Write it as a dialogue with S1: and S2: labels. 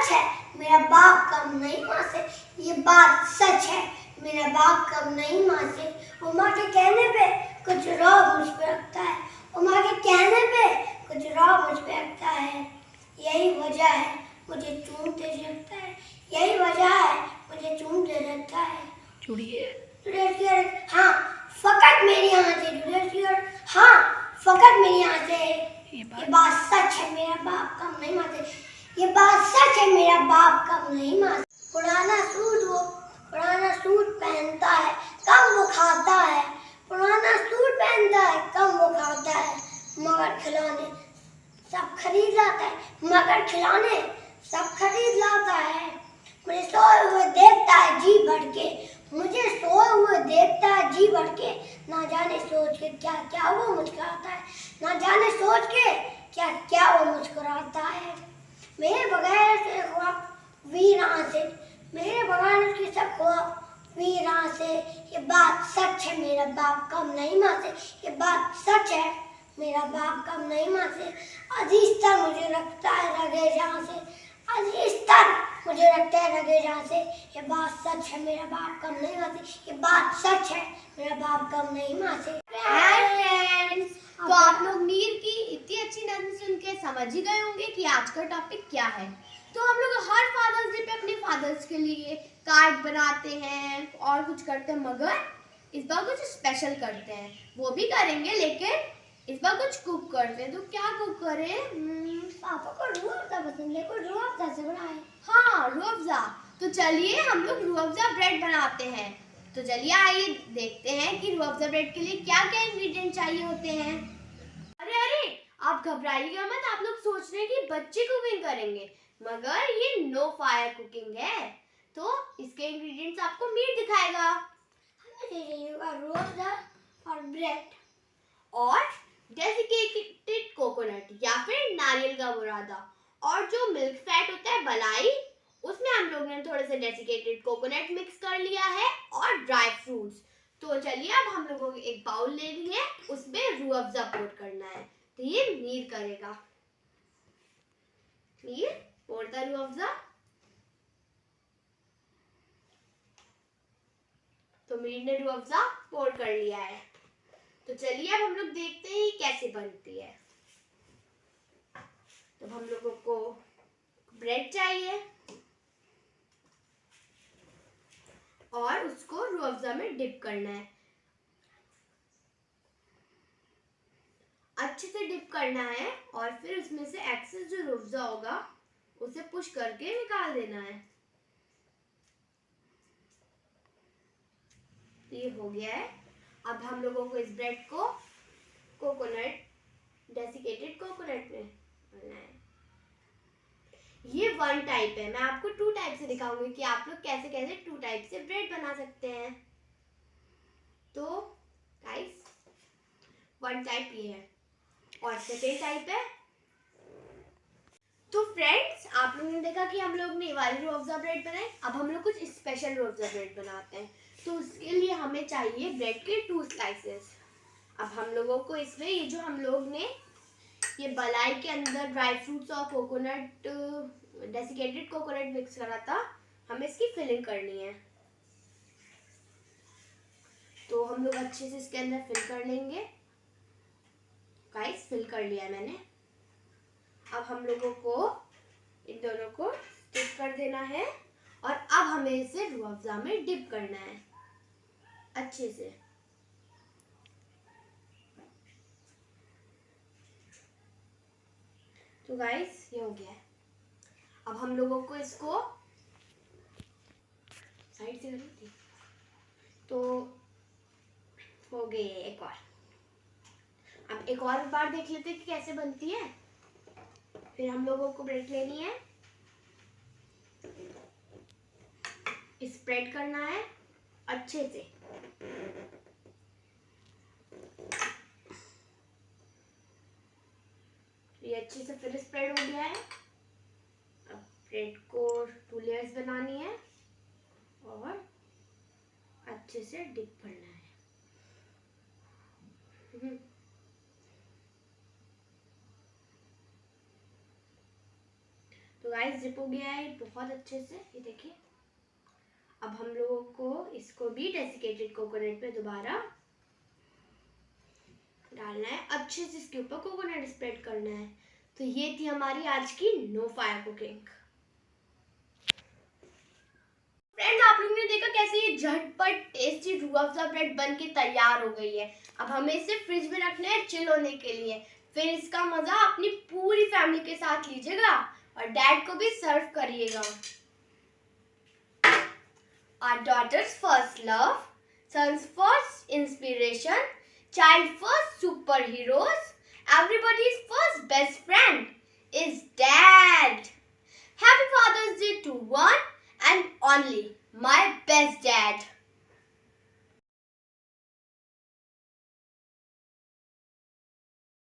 S1: सच है मेरा बाप कम नहीं माँ से, ये बात सच है मेरा बाप कम नहीं माँ से। वो माँ के कहने पे कुछ रौब मुझ पे रखता है, वो माँ के कहने पे कुछ रौब मुझ पे रखता है। यही वजह है मुझे चूमते रखता है, यही वजह है मुझे चूमते रखता है। जुड़िए हाँ फकत मेरी यहाँ से जुड़िए, हाँ फकत मेरी यहाँ से। ये बात सच है मेरा बाप कम नहीं माँ से, ये बात सच है मेरा बाप कम नहीं माँ से। पुराना सूट पहनता है कम वो खाता है, पुराना सूट पहनता है कम वो खाता है। मगर खिलौने सब खरीद लाता है, मगर खिलौने सब खरीद लाता है। मुझे सोए हुए देखता है जी भर के, मुझे सोए हुए देखता है जी भर के। ना जाने सोच के क्या क्या वो मुस्कुराता है, ना जाने सोच के क्या क्या वो मुस्कुराता है। मेरे बगैर से हुआ वीरान से, मेरे बगैर उसकी सब हुआ वीरान से। ये बात सच है मेरा बाप कम नहीं माँ से, ये बात सच है मेरा बाप कम नहीं माँ से। अजीजतर मुझे रखता है रगे जहाँ से, अजीजतर मुझे रखता है रगे जहाँ से। ये बात सच है मेरा बाप कम नहीं माँ से, ये बात सच है मेरा बाप कम नहीं माँ से।
S2: तो आप लोग नीर की इतनी अच्छी नज़म सुन के समझ ही गए होंगे कि आज का टॉपिक क्या है। तो हम लोग हर फादर्स डे पे अपने फादर्स के लिए कार्ड बनाते हैं और कुछ करते हैं, मगर इस बार कुछ स्पेशल करते हैं, वो भी करेंगे लेकिन इस बार कुछ कुक करते हैं। तो क्या कुक करें?
S1: पापा को रूह अफ़ज़ा पसंद है, कोई रूह अफ़ज़ा से बनाए।
S2: हाँ रूह अफ़ज़ा, तो चलिए हम लोग रूह अफ़ज़ा ब्रेड बनाते हैं। तो चलिए आइए देखते हैं कि रूह अफ़ज़ा ब्रेड के लिए क्या क्या इंग्रेडिएंट चाहिए होते हैं। अरे आप घबराइएगा मत, आप लोग सोच रहे हैं कि बच्चे कुकिंग करेंगे, मगर ये नो फायर कुकिंग है। तो इसके इंग्रेडिएंट्स आपको मीट दिखाएगा।
S1: हमें चाहिए रूह अफ़ज़ा और ब्रेड
S2: और डेसिकेटेड कोकोनट या फिर नारियल का बुरादा, और जो मिल्क फैट होता है मलाई, उसमें हम लोग ने थोड़े से डेसिकेटेड कोकोनट मिक्स कर लिया है और ड्राई फ्रूट्स। तो चलिए अब हम लोगों को एक बाउल ले लिए, उसमें रूह अफ़ज़ा पोर करना है। तो ये मीर करेगा, मीर पोरता रूह अफ़ज़ा। तो मीर ने रूह अफ़ज़ा पोर कर लिया है। तो चलिए अब हम लोग देखते हैं ये कैसे बनती है। तो हम लोगों को ब्रेड चाहिए और उसको रूह अफ़ज़ा में डिप करना है, अच्छे से डिप करना है, और फिर उसमें से एक्सेस जो रूह अफ़ज़ा होगा उसे पुश करके निकाल देना है। तो ये हो गया है। अब हम लोगों को इस ब्रेड को कोकोनट, डेसिकेटेड कोकोनट में डालना है। ये वन टाइप है, मैं आपको टू टाइप से दिखाऊंगी कि आप लोग कैसे कैसे टू टाइप से ब्रेड बना सकते हैं। तो गाइस वन टाइप ये है और सेकेंड टाइप है। तो फ्रेंड्स आप लोगों ने देखा कि हम लोग ने वाली रूह अफ़ज़ा ब्रेड बनाई, अब हम लोग कुछ स्पेशल रूह अफ़ज़ा ब्रेड बनाते हैं। तो उसके लिए हमें चाहिए ब्रेड के 2 स्लाइसेस। अब हम लोगों को इसमें ये जो हम लोग ने ये मलाई के अंदर ड्राई फ्रूट्स और कोकोनट, डेसिकेटेड कोकोनट मिक्स करा था, हमें इसकी फिलिंग करनी है। तो हम लोग अच्छे से इसके अंदर फिल कर लेंगे। गाइस फिल कर लिया है मैंने। अब हम लोगों को इन दोनों को स्टिक कर देना है और अब हमें इसे रूह अफ़ज़ा में डिप करना है अच्छे से। तो गाइस ये हो गया है। अब हम लोगों को इसको साइड से करनी थी, तो हो गई है एक और। अब एक और बार देख लेते हैं कि कैसे बनती है। फिर हम लोगों को ब्रेड लेनी है, स्प्रेड करना है अच्छे से। ये अच्छे से फिर स्प्रेड हो गया है। अब ब्रेड को 2 लेयर्स बनानी है और अच्छे से डिप करना है। तो गाइस डिप हो गया है बहुत अच्छे से, ये देखिए। अब हम लोगों को इसको भी डेसिकेटेड कोकोनट में दोबारा डालना है, अच्छे से इसके ऊपर कोकोनट स्प्रेड करना है। तो ये थी हमारी आज की नो फायर कुकिंग। फ्रेंड्स, आप लोगों ने देखा कैसे ये झटपट टेस्टी रूह अफ़ज़ा ब्रेड बन के तैयार हो गई है। अब हमें इसे फ्रिज में रखना है चिल होने के लिए, फिर इसका मजा अपनी पूरी फैमिली के साथ लीजिएगा और डैड को भी सर्व करिएगा। Our daughter's first love, son's first inspiration, child first superheroes, everybody's first best friend is Dad. Happy Father's Day to one and only my best dad.